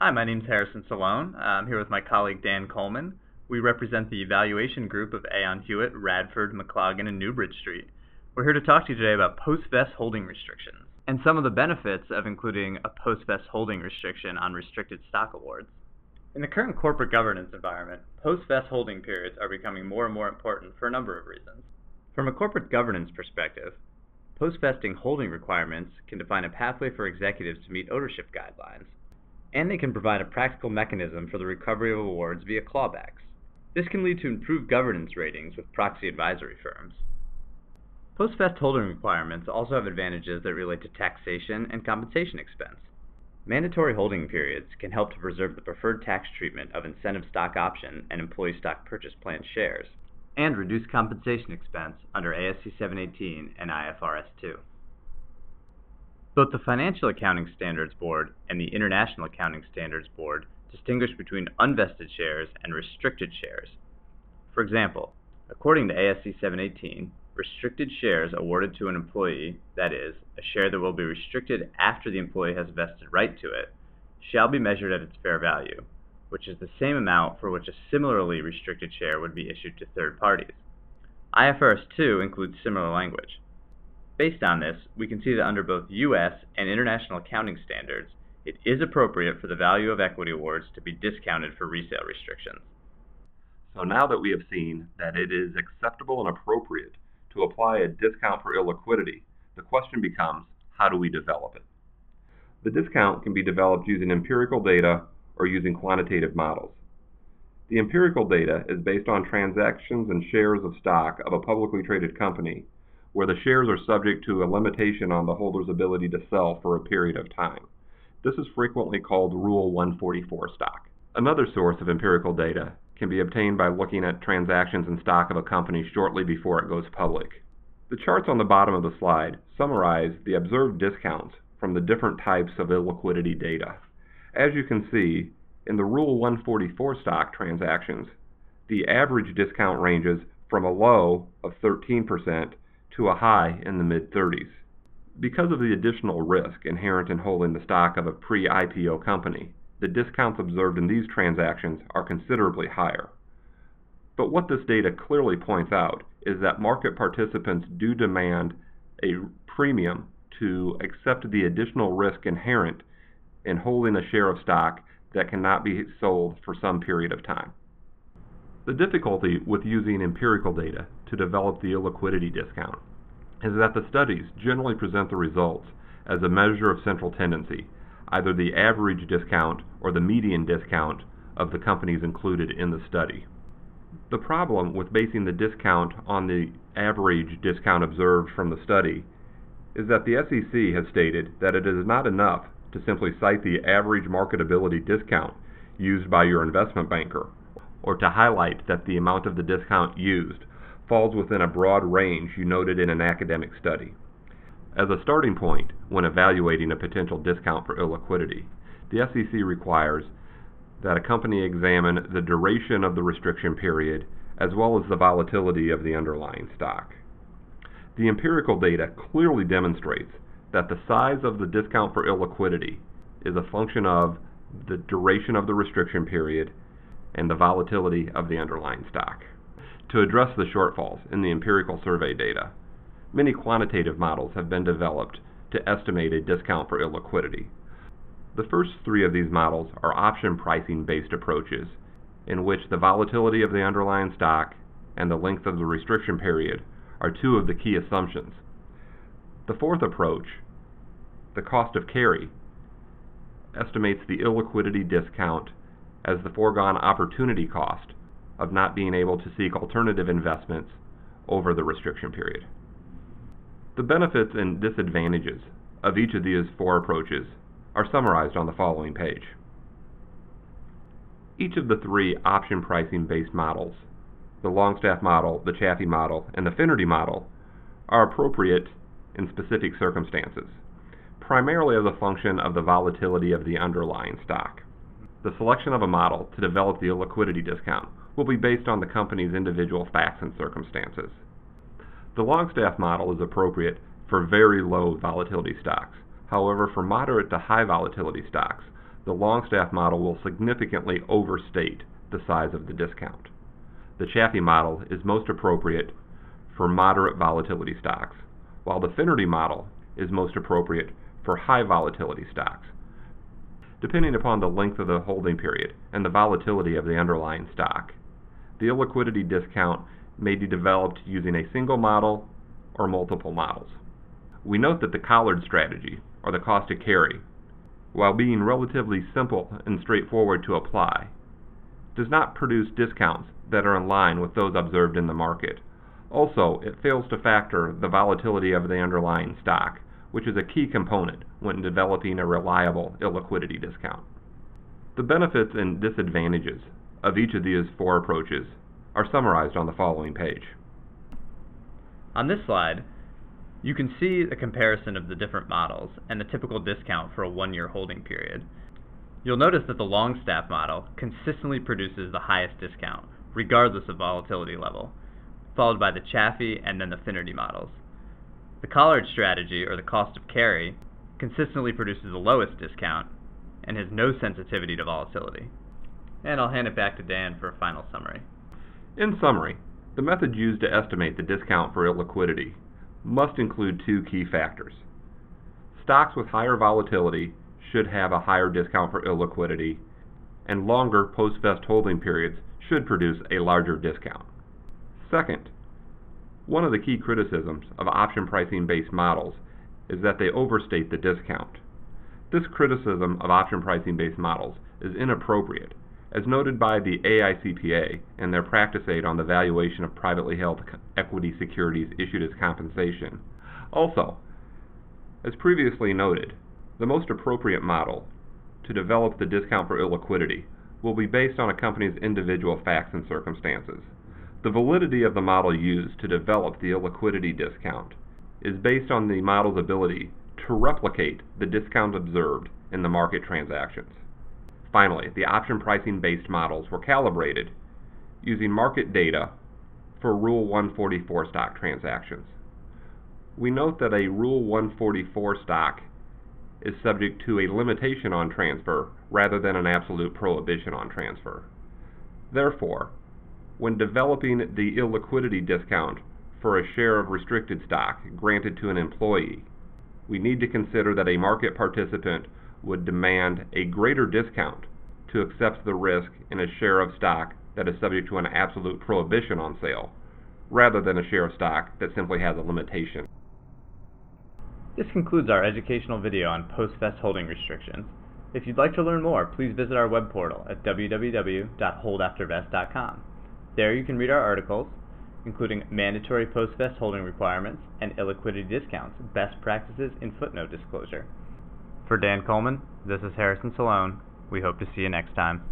Hi, my name is Harrison Salone. I'm here with my colleague Dan Coleman. We represent the evaluation group of Aon Hewitt, Radford, McLaughlin, and Newbridge Street. We're here to talk to you today about post-vest holding restrictions and some of the benefits of including a post-vest holding restriction on restricted stock awards. In the current corporate governance environment, post-vest holding periods are becoming more and more important for a number of reasons. From a corporate governance perspective, post-vesting holding requirements can define a pathway for executives to meet ownership guidelines, and they can provide a practical mechanism for the recovery of awards via clawbacks. This can lead to improved governance ratings with proxy advisory firms. Post-vest holding requirements also have advantages that relate to taxation and compensation expense. Mandatory holding periods can help to preserve the preferred tax treatment of incentive stock option and employee stock purchase plan shares, and reduce compensation expense under ASC 718 and IFRS 2. Both the Financial Accounting Standards Board and the International Accounting Standards Board distinguish between unvested shares and restricted shares. For example, according to ASC 718, restricted shares awarded to an employee, that is, a share that will be restricted after the employee has a vested right to it, shall be measured at its fair value, which is the same amount for which a similarly restricted share would be issued to third parties. IFRS 2 includes similar language. Based on this, we can see that under both U.S. and international accounting standards, it is appropriate for the value of equity awards to be discounted for resale restrictions. So now that we have seen that it is acceptable and appropriate to apply a discount for illiquidity, the question becomes, how do we develop it? The discount can be developed using empirical data or using quantitative models. The empirical data is based on transactions and shares of stock of a publicly traded company, where the shares are subject to a limitation on the holder's ability to sell for a period of time. This is frequently called Rule 144 stock. Another source of empirical data can be obtained by looking at transactions in stock of a company shortly before it goes public. The charts on the bottom of the slide summarize the observed discounts from the different types of illiquidity data. As you can see, in the Rule 144 stock transactions, the average discount ranges from a low of 13% to a high in the mid-30s. Because of the additional risk inherent in holding the stock of a pre-IPO company, the discounts observed in these transactions are considerably higher. But what this data clearly points out is that market participants do demand a premium to accept the additional risk inherent in holding a share of stock that cannot be sold for some period of time. The difficulty with using empirical data to develop the illiquidity discount is that the studies generally present the results as a measure of central tendency, either the average discount or the median discount of the companies included in the study. The problem with basing the discount on the average discount observed from the study is that the SEC has stated that it is not enough to simply cite the average marketability discount used by your investment banker, or to highlight that the amount of the discount used falls within a broad range you noted in an academic study. As a starting point when evaluating a potential discount for illiquidity, the SEC requires that a company examine the duration of the restriction period as well as the volatility of the underlying stock. The empirical data clearly demonstrates that the size of the discount for illiquidity is a function of the duration of the restriction period and the volatility of the underlying stock. To address the shortfalls in the empirical survey data, many quantitative models have been developed to estimate a discount for illiquidity. The first three of these models are option pricing based approaches, in which the volatility of the underlying stock and the length of the restriction period are two of the key assumptions. The fourth approach, the cost of carry, estimates the illiquidity discount as the foregone opportunity cost of not being able to seek alternative investments over the restriction period. The benefits and disadvantages of each of these four approaches are summarized on the following page. Each of the three option pricing based models, the Longstaff model, the Chaffee model, and the Finnerty model, are appropriate in specific circumstances, primarily as a function of the volatility of the underlying stock. The selection of a model to develop the illiquidity discount will be based on the company's individual facts and circumstances. The Longstaff model is appropriate for very low volatility stocks. However, for moderate to high volatility stocks, the Longstaff model will significantly overstate the size of the discount. The Chaffee model is most appropriate for moderate volatility stocks, while the Finnerty model is most appropriate for high volatility stocks. Depending upon the length of the holding period and the volatility of the underlying stock, the illiquidity discount may be developed using a single model or multiple models. We note that the collared strategy, or the cost to carry, while being relatively simple and straightforward to apply, does not produce discounts that are in line with those observed in the market. Also, it fails to factor the volatility of the underlying stock, which is a key component when developing a reliable illiquidity discount. The benefits and disadvantages of each of these four approaches are summarized on the following page. On this slide, you can see a comparison of the different models and the typical discount for a one-year holding period. You'll notice that the Longstaff model consistently produces the highest discount, regardless of volatility level, followed by the Chaffee and then the Finnerty models. The collared strategy, or the cost of carry, consistently produces the lowest discount and has no sensitivity to volatility. And I'll hand it back to Dan for a final summary. In summary, the method used to estimate the discount for illiquidity must include two key factors. Stocks with higher volatility should have a higher discount for illiquidity, and longer post-vest holding periods should produce a larger discount. Second, one of the key criticisms of option pricing-based models is that they overstate the discount. This criticism of option pricing-based models is inappropriate, as noted by the AICPA in their practice aid on the valuation of privately held equity securities issued as compensation. Also, as previously noted, the most appropriate model to develop the discount for illiquidity will be based on a company's individual facts and circumstances. The validity of the model used to develop the illiquidity discount is based on the model's ability to replicate the discount observed in the market transactions. Finally, the option pricing-based models were calibrated using market data for Rule 144 stock transactions. We note that a Rule 144 stock is subject to a limitation on transfer rather than an absolute prohibition on transfer. Therefore, when developing the illiquidity discount for a share of restricted stock granted to an employee, we need to consider that a market participant would demand a greater discount to accept the risk in a share of stock that is subject to an absolute prohibition on sale, rather than a share of stock that simply has a limitation. This concludes our educational video on post-vest holding restrictions. If you'd like to learn more, please visit our web portal at www.holdaftervest.com. There you can read our articles, including mandatory post-vest holding requirements and illiquidity discounts, best practices in footnote disclosure. For Dan Coleman, this is Harrison Salone. We hope to see you next time.